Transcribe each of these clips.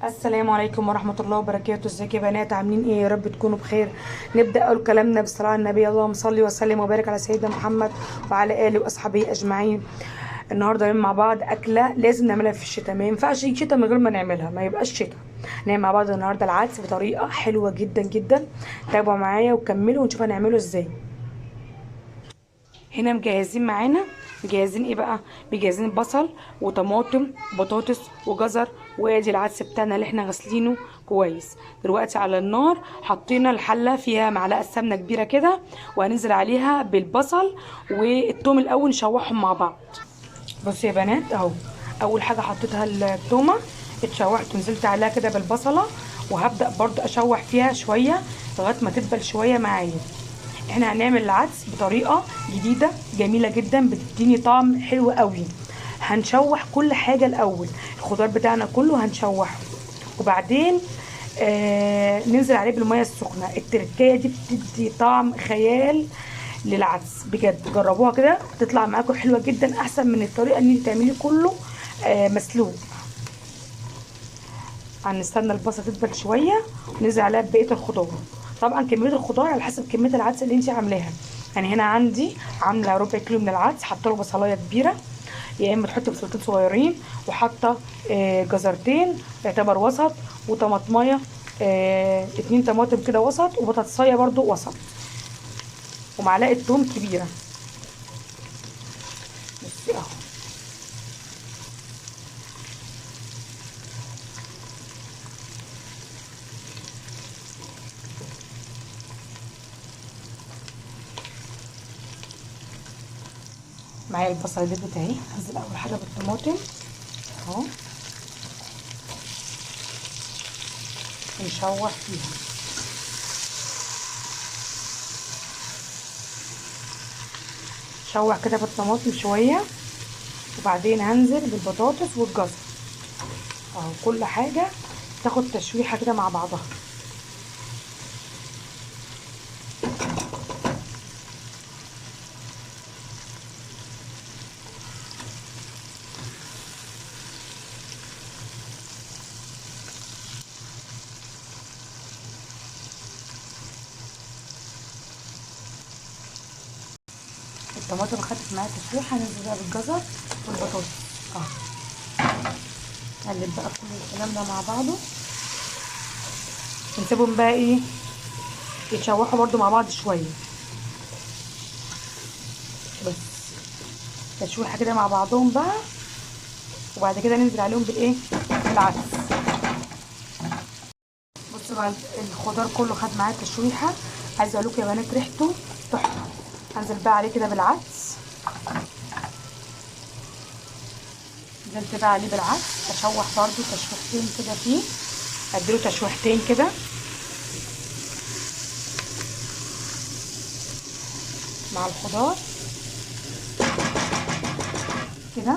السلام عليكم ورحمة الله وبركاته. ازيك يا بنات؟ عاملين ايه؟ يا رب تكونوا بخير. نبدأ أول كلامنا بالصلاة على النبي. اللهم صل وسلم وبارك على سيدنا محمد وعلى آله وأصحابه أجمعين. النهارده مع بعض أكلة لازم نعملها في الشتاء، ما ينفعش يجي شتاء من غير ما نعملها، ما يبقاش شتاء. نعمل مع بعض النهارده العدس بطريقة حلوة جدا جدا. تابعوا معايا وكملوا ونشوف هنعمله ازاي. هنا مجهزين ايه بقى؟ مجهزين بصل وطماطم وبطاطس وجزر، وادي العدس بتاعنا اللي احنا غاسلينه كويس. دلوقتي على النار حطينا الحله فيها معلقه سمنه كبيره كده، وهننزل عليها بالبصل والثوم الاول نشوحهم مع بعض. بصوا يا بنات اهو، اول حاجه حطيتها التومه، اتشوحت ونزلت عليها كده بالبصله، وهبدا برضو اشوح فيها شويه لغايه ما تدبل شويه معايا. احنا هنعمل العدس بطريقه جديده جميله جدا، بتديني طعم حلو قوي. هنشوح كل حاجه الاول، الخضار بتاعنا كله هنشوحه، وبعدين ننزل عليه بالميه السخنه. التركية دي بتدي طعم خيال للعدس، بجد جربوها كده تطلع معاكم حلوه جدا، احسن من الطريقه ان انت تعمليه كله مسلوق. هنستنى البصله تدبل شويه وننزل عليها ببقيه الخضار. طبعا كميه الخضار على حسب كميه العدس اللي انت عاملاها. يعني هنا عندي عامله ربع كيلو من العدس، حاطه له بصلايه كبيره، يا اما تحطي بصلتين صغيرين، وحاطه جزرتين يعتبر وسط، وطماطمايه 2 طماطم كده وسط، وبطاطسايه برضو وسط، ومعلقه توم كبيره. بصي اهو. معايا البصل دي بتاعي، هنزل اول حاجه بالطماطم اهو نشوح فيها. شوح كده بالطماطم شويه، وبعدين هنزل بالبطاطس والجزر اهو، كل حاجه تاخد تشويحه كده مع بعضها. الطماطم خدت معايا تشويحه، هننزل بقى بالجزر والبطاطس اهو. نقلب بقى كل الكلام ده مع بعضه، ونسيبهم بقى ايه يتشوحوا برده مع بعض شويه، بس تشويحه كده مع بعضهم بقى. وبعد كده ننزل عليهم بالايه، بالعدس. بصوا بقى الخضار كله خد معايا تشويحه، عايزه اقول لكم يا بنات ريحته تحفه. هنزل بقى عليه كده بالعدس، نزلت بقى عليه بالعدس، اشوح برده تشويحتين كده فيه، اديله تشويحتين كده مع الخضار كده.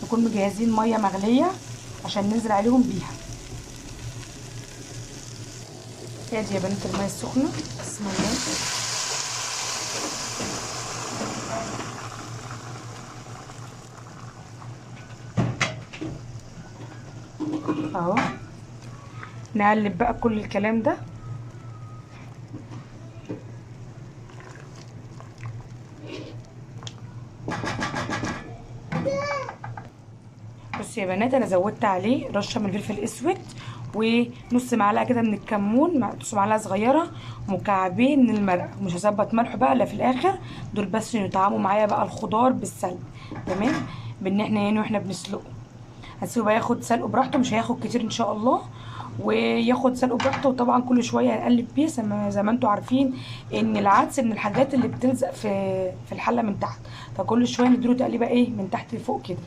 نكون مجهزين ميه مغليه عشان ننزل عليهم بيها. ادي يا بنات الميه السخنه، بسم الله. اهو نقلب بقى كل الكلام ده. بصوا يا بنات، انا زودت عليه رشه من الفلفل الاسود، ونص معلقه كده من الكمون، نص معلقه صغيره، ومكعبين من المرق. ومش هظبط ملح بقى الا في الاخر، دول بس يطعموا معايا بقى الخضار بالسلق. تمام، بان احنا يعني واحنا بنسلقه هنسيبه بقى ياخد سلقه براحته، مش هياخد كتير ان شاء الله، وياخد سلقه براحته. وطبعا كل شويه هنقلب بيه زي ما انتم عارفين ان العدس من الحاجات اللي بتلزق في الحله من تحت، فكل شويه نديله تقليبه ايه من تحت لفوق كده.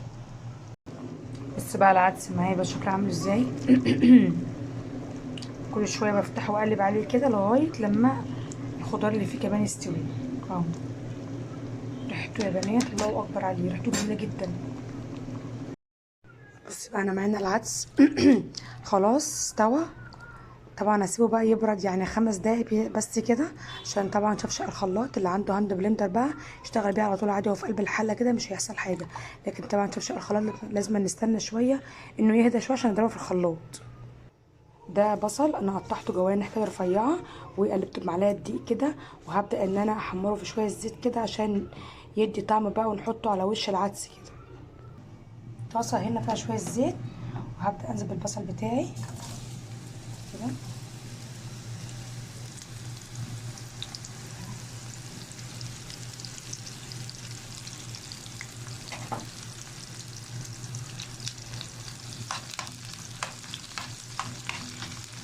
بس بقى العدس معايا بقى شكله عامل ازاي. كل شويه بفتحه واقلب عليه كده لغايه لما الخضار اللي فيه كمان يستوي اهو. ريحته يا بنات الله اكبر عليه، ريحته جميله جدا. بس بقى انا معانا العدس خلاص استوى. طبعا هسيبه بقى يبرد يعني 5 دقايق بس كده، عشان طبعا شفشق الخلاط اللي عنده هاند بلندر بقى يشتغل بيه على طول عادي، وفي قلب الحله كده مش هيحصل حاجه. لكن طبعا شفشق الخلاط لازم نستنى شويه انه يهدى شويه عشان نضربه في الخلاط. ده بصل انا قطعته جوانح كده رفيعه، وقلبته بمعلقه دقيق كده، وهبدا ان انا احمره في شويه زيت كده عشان يدي طعم بقى، ونحطه على وش العدس كده. طاسه هنا فيها شويه زيت، وهبدا انزل بالبصل بتاعي كده.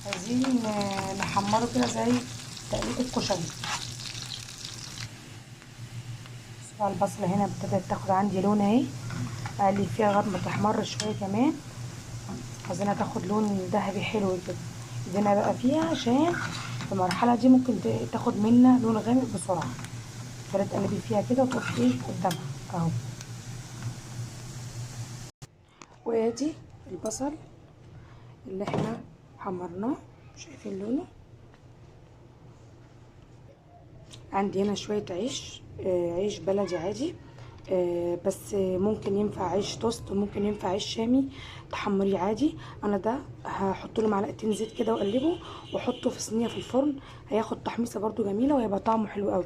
عايزين نحمره كده زي تقليد الكشري. بقى البصله هنا ابتدت تاخد عندي لون اهي، اقلب فيها لغايه ما تحمر شويه كمان، عايزينها تاخد لون ذهبي حلو كده. ايدينا بقى فيها عشان في المرحله دي ممكن تاخد منا لون غامق بسرعه، تقدري تقلبي فيها كده وتقفي ايه قدامها اهو. وادي البصل اللي احنا حمرناه، شايفين لونه. عندي هنا شويه عيش، عيش بلدي عادي، بس ممكن ينفع عيش توست وممكن ينفع عيش شامي تحمريه عادي. انا ده هحط له معلقتين زيت كده واقلبه واحطه في صينيه في الفرن، هياخد تحميصه برده جميله وهيبقى طعمه حلو قوي.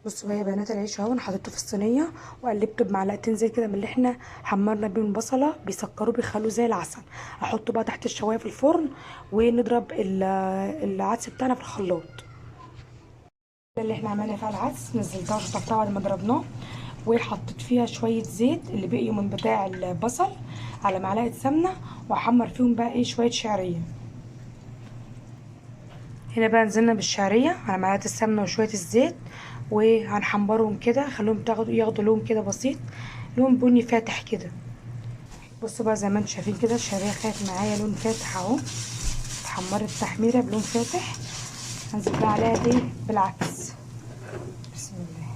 بصوا بقى يا بنات، العيش اهو انا حطيته في الصينيه وقلبته بمعلقتين زيت كده من اللي احنا حمرنا بيهم البصله، بيسكروه بيخلوه زي العسل. احطه بقى تحت الشوايه في الفرن، ونضرب العدس بتاعنا في الخلاط. اللي احنا عملنا فيها العدس نزلتها وشطفتها بعد ما ضربناه، وحطيت فيها شويه زيت اللي بقيوا من بتاع البصل على معلقه سمنه، واحمر فيهم بقى ايه شويه شعريه. هنا بقى نزلنا بالشعريه على معلقه السمنه وشويه الزيت، وهنحمرهم كده، خليهم ياخدوا لون كده بسيط، لون بني فاتح كده. بصوا بقى زي ما انتم شايفين كده الشعريه خدت معايا لون فاتح اهو، اتحمرت تحميره بلون فاتح. هنزل بقى عليها دي بالعكس. بسم الله.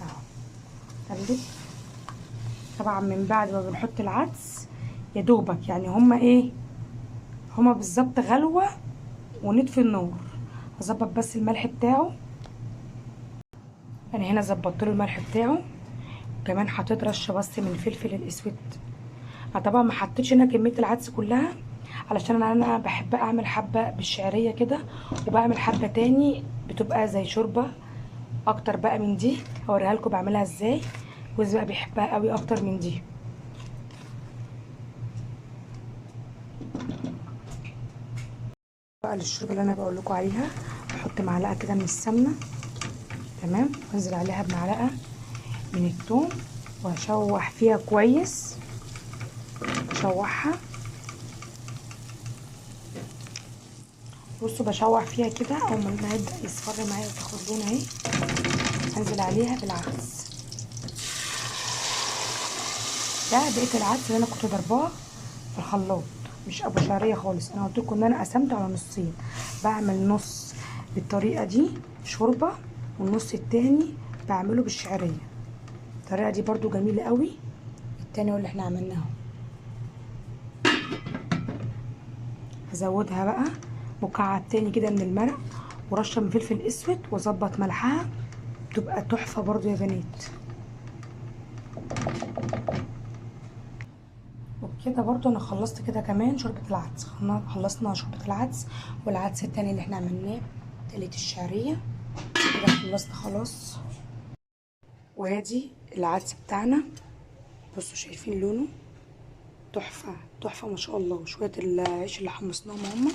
اهو قلب. طبعا من بعد ما بنحط العدس يا دوبك يعني هما بالظبط غلوه ونطفي النار. هظبط بس الملح بتاعه، انا هنا ظبطت له الملح بتاعه، وكمان حطيت رشه بس من الفلفل الاسود. انا طبعا ما حطيتش هنا كميه العدس كلها، علشان انا بحب اعمل حبه بالشعريه كده، وبعمل حبه تاني بتبقى زي شوربه اكتر بقى من دي، هوريها لكم بعملها ازاي. جوزي بقى بيحبها قوي اكتر من دي. بقى للشوربه اللي انا بقول لكم عليها، بحط معلقه كده من السمنه تمام، وانزل عليها بمعلقه من الثوم، واشوح فيها كويس، اشوحها. بصوا بشوح فيها كده، اول ما يبدا يصفر معايا وتاخد لون اهي، انزل عليها بالعدس. ده بقيه العدس اللي انا كنت ضرباه في الخلاط، مش ابو شعريه خالص. انا قلت لكم ان انا قسمته على نصين، بعمل نص بالطريقه دي شوربه، والنص التاني بعمله بالشعريه. الطريقه دي برده جميله قوي. التاني اللي احنا عملناه هزودها بقى مكعب تاني كده من المرق، ورشه من فلفل اسود، واظبط ملحها، بتبقى تحفه برضو يا بنات. وبكده برضو انا خلصت كده كمان شوربه العدس. خلصنا شوربه العدس، والعدس التاني اللي احنا عملناه تقليه الشعريه كده خلصنا خلاص. وادي العدس بتاعنا، بصوا شايفين لونه تحفه تحفه ما شاء الله. وشويه العيش اللي حمصناهم هما،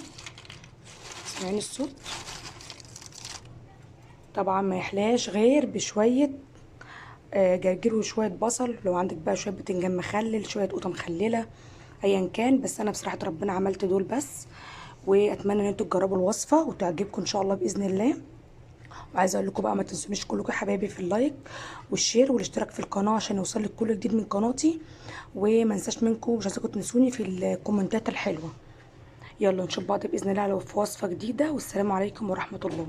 سامعين الصوت؟ طبعا ما يحلاش غير بشويه جرجير وشويه بصل، لو عندك بقى شويه بتنجان مخلل، شويه قوطه مخلله، ايا كان. بس انا بصراحه ربنا عملت دول بس، واتمنى ان انتوا تجربوا الوصفه وتعجبكم ان شاء الله باذن الله. وعايزه اقول لكم بقى ما تنسونيش كلكم يا حبايبي في اللايك والشير والاشتراك في القناه عشان يوصلك كل جديد من قناتي. وما انساش منكم، مش عايزاكم تنسوني في الكومنتات الحلوه. يلا نشوف بعض باذن الله في وصفه جديده، والسلام عليكم ورحمه الله.